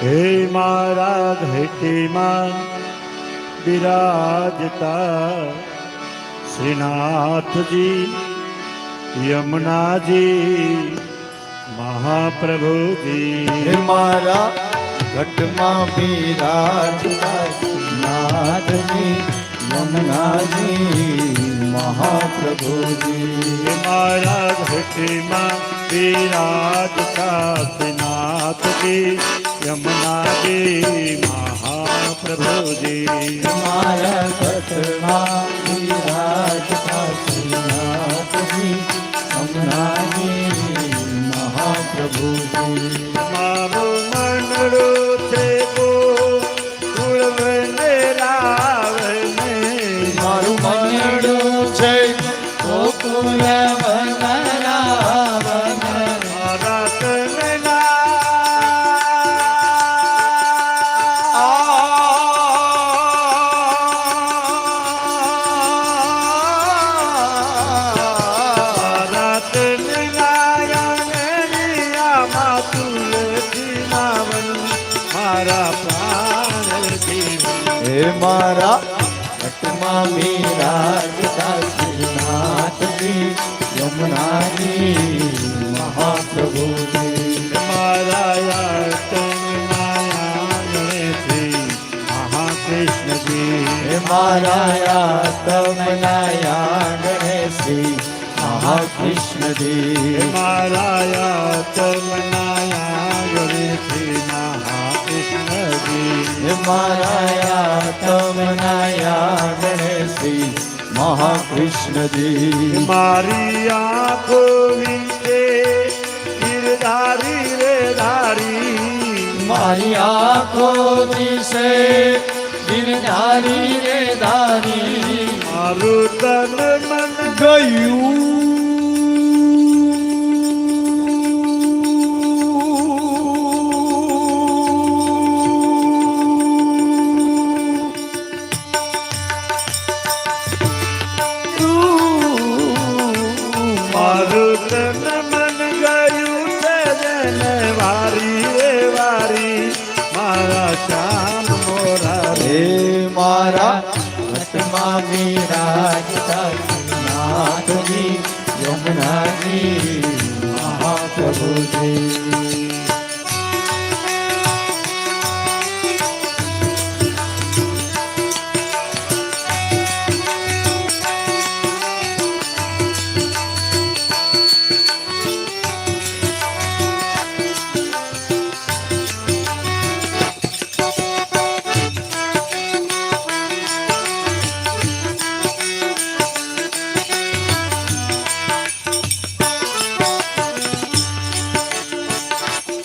હે મારા ઘેટીમાં બિરાજતા શ્રીનાથજી યમુનાજી મહાપ્રભુજી મારા ઘટમાં બિરાજતા નાથજી યમુનાજી મહાપ્રભુજી મારા ઘટીમાં બિરાજતા શ્રીનાથજી યમુનાજી મહાપ્રભુજી મારા ઘટમાં બિરાજતા શ્રીનાથજી યમુનાજી મહાપ્રભુજી મારું મંડળું છે ગોકુળવને રાવને મારું મંડળું છે ગોકુળવન રાવન મારા તનના મારા તનનાયણિયામાં તુલસી નાવન મારા પ્રાણ જીવન હે મારા ઘટમાં બિરાજતા શ્રીનાથજી યમુનાજી મહાપ્રભુજી મારા તનનાયણથી મહાકૃષ્ણજી હે મારા તમનાયા શ્રી મહાકૃષ્ણજી મારા તમનાયણથી મહાકૃષ્ણજી હે મારા તમનાયા શ્રી મહાકૃષ્ણજી મારી આંખો વિશે ગિરધારી રે ધારી મારી આંખો દિશે ગિરધારી રે ધારી મારું તન મન મારું તન મન ગયું છે જેને વારી રે વારી મારા શ્યામ મોરા રે હે મારા ઘટમાં બિરાજતા નાથજી યમુનાજી મહાપ્રભુજી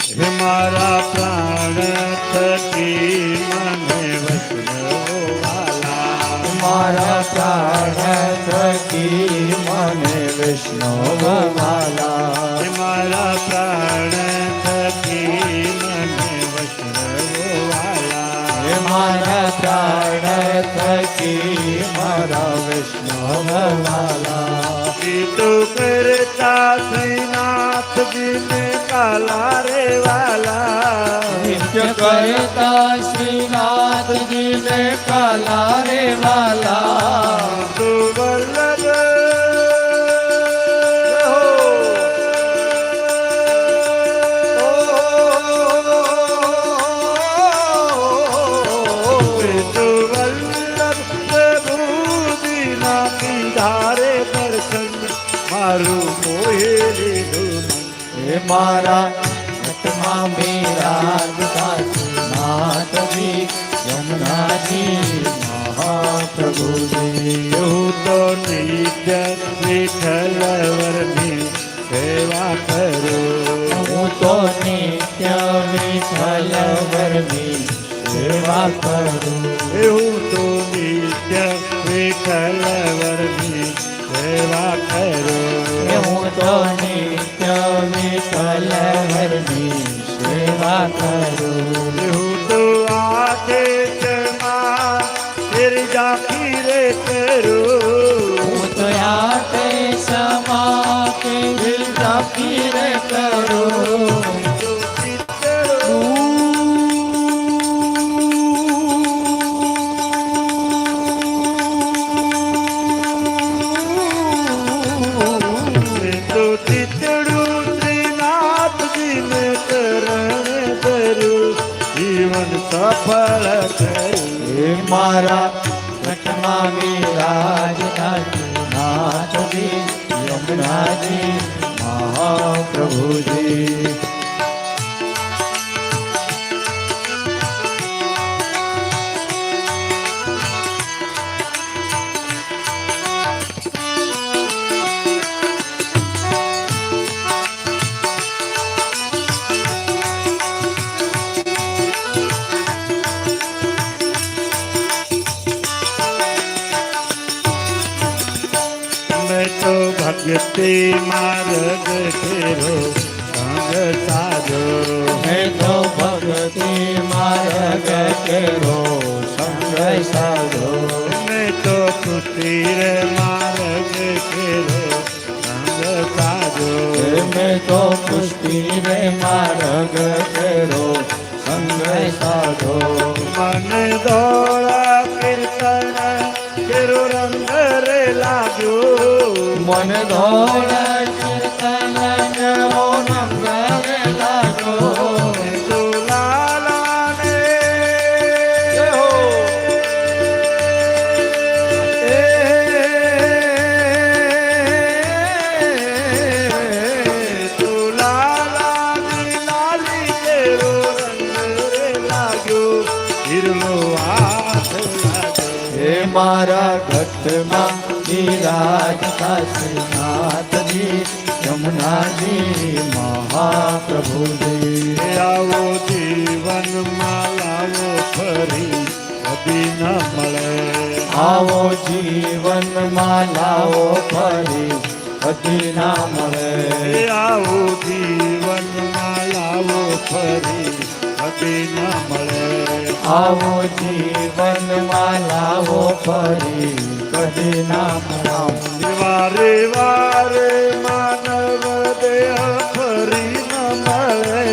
હે મારા પ્રાણ થકી મને વૈષ્ણવો વાલા મારા પ્રાણ થકી મને વૈષ્ણવ વાલા હે મારા પ્રાણ થકી મને વૈષ્ણવો વાલા હે મારા પ્રાણ થકી મારા વૈષ્ણવ વાલા ગીતો કરતા શ્રીનાથજીને કાલા રે વાલા નિત્ય કરતા શ્રીનાથજીને કાલા રે વાલા તો વલ્લભ તો વલ્લભ પ્રભુજીના પીધારે દર્શન મારું મોહે લીધું મન. હે મારા ઘટમાં બિરાજતા શ્રીનાથજી યમુનાજી મહાપ્રભુજી હું તો નિત્ય વિઠ્ઠલ વરની સેવા કરું હું તો નિત્ય વિઠ્ઠલ વરની સેવા કરું હું તો નિત્ય વિઠ્ઠલ વરની સેવા કરું હું તો નિત્ય વિઠ્ઠલ વરની સેવા કરું હું તો આખે ચમાં જા ફીરે કરું હું તો આતે સમા કે ફીરે કરું ચરણ ધર્યું જીવન સફળ કર્યું. હે મારા ઘટમાં વિરાજતા નાથજી યમુનાજી મહાપ્રભુજી. મેં તો ભક્તિ માર્ગ ફેરો સંગ સાજો. મેં તો ભક્તિ માર્ગ કેરો સંગ સાધો. મેં તો પુષ્ટિ રે માર્ગ ફેરો સંગ સાજો. મેં તો પુષ્ટિ રે માર્ગ કેરો સંગ સાધો. મને દોડા કીર્તન કેરો રંગ રે લાગ્યો. મન ધોળ કીર્તન કેવો રંગ રે લાગ્યો. તો લાલાને હો. તો લાલાની લાલી કેરો રંગ રે લાગ્યો. હિરલો હાથ લાગ્યો. હે મારા ઘટમાં વિરાજતા શ્રીનાથજી યમુનાજી મહાપ્રભુજી. આવો જીવનમાં લાવો ફરી કદી ન મળે. આવો જીવનમાં લાવો ફરી કદી ના મળે. આવો જીવનમાં લાવો ફરી કદી ન મળે. આવો જીવનમાં લાવો ફરી કદી ના મળે. વારે વારે માનવ દેહ ફરી ન મળે.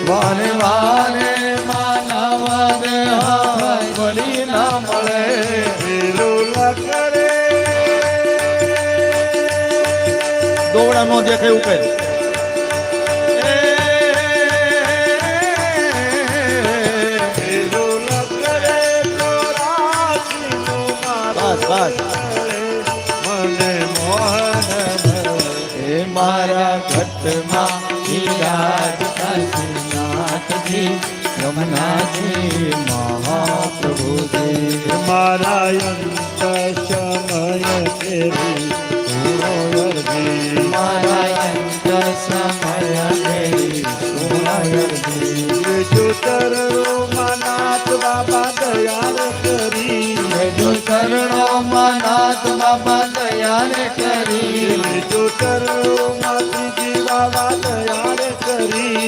વારે વારે માનવ દેહ ફરી ના મળે. ફેરોલા કરે દોડા નો દેખે એવું કહે. ફેરોલા કરે ચોરાશીનો મારો બસ. મને મોહન હે મારા ઘટમાં વિરાજતા શ્રીનાથજી યમુનાજી મહાપ્રભુજી. મારા અંત સમય તેરી પૂર્ણવર્ગી. મારા અંત સમય દેવી સુનયર્દી. જો ચરણો નાથ બાબા દયાળ કરી. જો ચરણો નાથ બાબા દયાળ કરી. જો ચરણો માતીજી બાબા દયાળ કરી.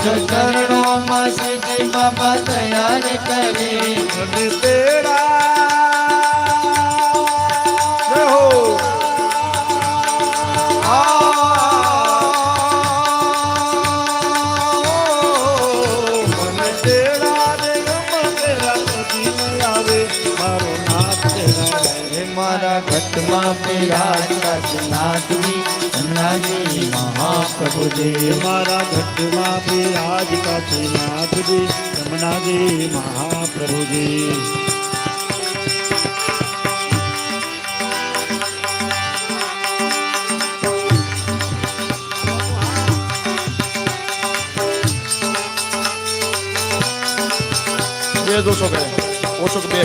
જો ચરણો માં શ્રીજી બાબા દયાળ કરી. અને તેરા રહો મને તેરા રે ગમ તેરા કદી ન આવે. મારો નાથ તેરા હે મારા ઘટમાં વિરાજતા શ્રીનાથજી યમુનાજી મહાપ્રભુજી. મારા ઘટમાં બિરાજતા છે નાથજી યમુનાજી મહાપ્રભુજી. બે દોષો કરે ઓછો કે બે.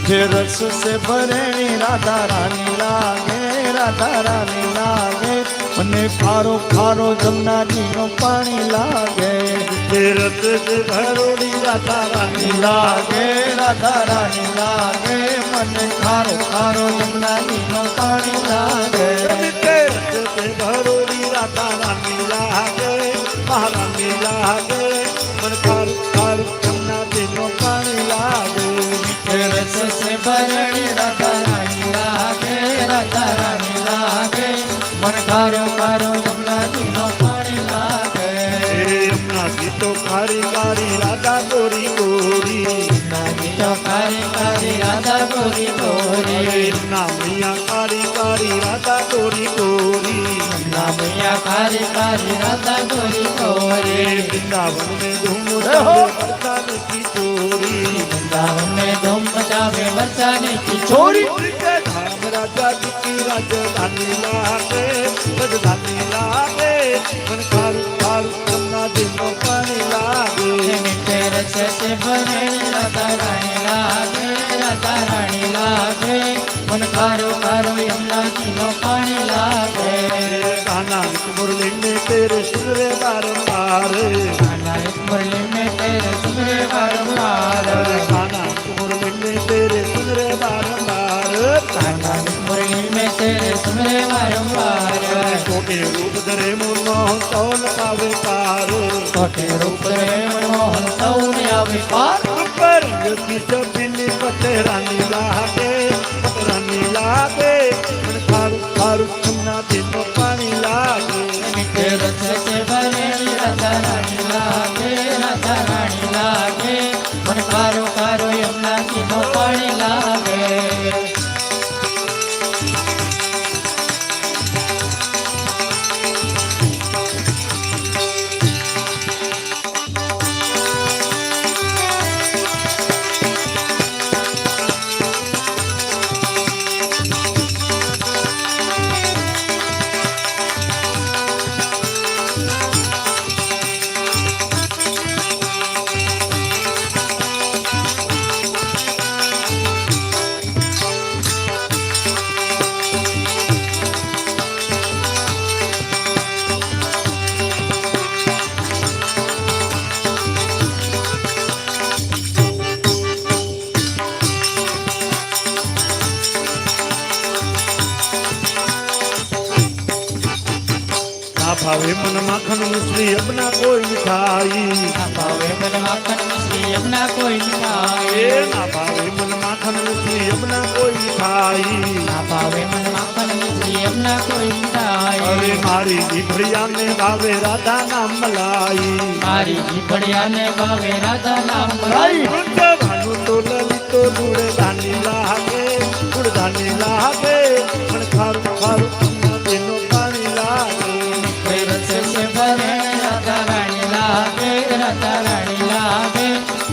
मीठे रस से भरेणी राधा रानी लागे. राधा रानी लागे. મને ખારો ખારો જમના નો પાણી લાગે. રત ભરોડી રાધા રાની લાગે રાધા રાની લાગે. મને ખારો ખારો જમના નો પાણી લાગે. રત ભરોડી રાધા રાની લાગે. મહારાની લાગે. મન ખાર ખાર જમના તેનો પાણી લાગે. રસ સે ભરણી રાધા રાની લાગે. રાધા રાની લાગે. મન ખારો ખારો જમના નો પાણી લાગે. હમણાં ગીતો ખારી કારી રાધા ગોરી ગોરી. કારી કારી રાધા ગોરી ગોરી યમુના મૈયા કાળી કાળી રાધા ગોરી ગોરી યમુના મૈયા કારી કારી રાધા ગોરી ગોરી वृंदावन में धूम मचावे बरसाने की चोरी वृंदावन में धूम मचावे बरसाने की छोरी के धाम राजा जी की राजधानी लागे राजधानी लागे मन खारू खारू कन्ना दिनों पानी लागे मीठे रस से भरे राधा रानी लागे राधा रानी लागे मन खारो खारो यमुना तीनों पानी लागे कान्हा मुरली में तेरे सुरे बारंबार मुरली में तेरे सुरे बारंबार कान्हा मुरली में तेरे सुरे बारंबार मुरली में तेरे सुरे बारंबार छोटे रूप धरे मोहन तौल पावे पार छोटे रूप रे मनमोहन सौने आवे पार पर की चबिनी पते रानी लागे मन खारू खारू कन्ना दिनों पानी लागे मीठे रस से भरे राधा रानी लागे राधा रानी लागे मन खारो खारो यमुना तीनों पानी लागे ना भावे मन माखन मिश्री अपना कोई मिठाई ना पावे मन माखन मिश्री अपना कोई मिठाई ना भावे मन माखन मिश्री अपना कोई मिठाई ना पावे मन माखन मिश्री अपना कोई मिठाई अरे मारी जीभड़िया में भावे राधा नाम मलाई मारी जीभड़िया ने भावे राधा नाम राई भानु तो ललितो गुड़ धानी लागे मन खारू खारू कन्ना दिनों पानी लागे कोई रस से भरे राधा रानी लागे राधा रानी लागे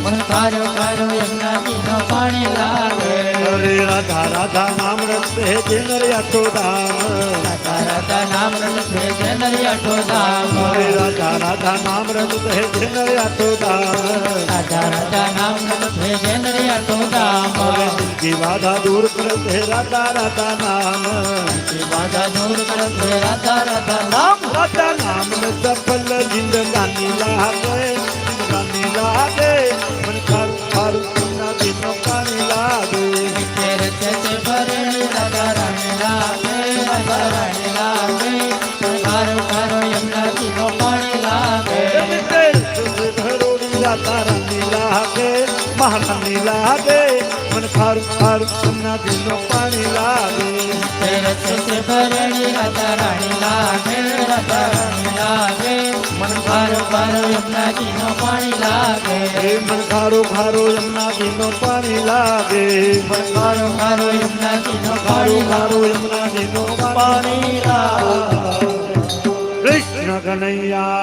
मन खारो खारो यमुना तीनों पानी लागे अरे राधा राधा नाम रखते है जेनरिया तो दाम राधा राधा नाम रखते जनरिया तो दाम अरे राधा राधा नाम रखते है जेनरिया तो दाम राधा राधा नाम रखते जनरिया तो दाम अरे दिल की बाधा दूर करते है राधा राधा नाम की बाधा दूर करते राधा राधा नाम राधा नाम में सफल जिंदगानी लागे मन खारू खारू कन्ना दिनों पानी लागे तेरे से भरे राधा रानी लागे राधा रानी लागे खारो खारो यमुना तीनों पानी लागे राधा रानी लागे महारानी लागे मन खारू खारू कन्ना दिनों पानी लागे तेरे से भरे राधा रानी लागे राधा रानी लागे मन खारो खारो यमुना तीनों पानी लागे मन खारो खारो यमुना दिनों पानी लागे मन खारो खारो यमुना तीनों खारो पानी खारो यमुना दिनों पानी लागे कृष्ण कन्हैया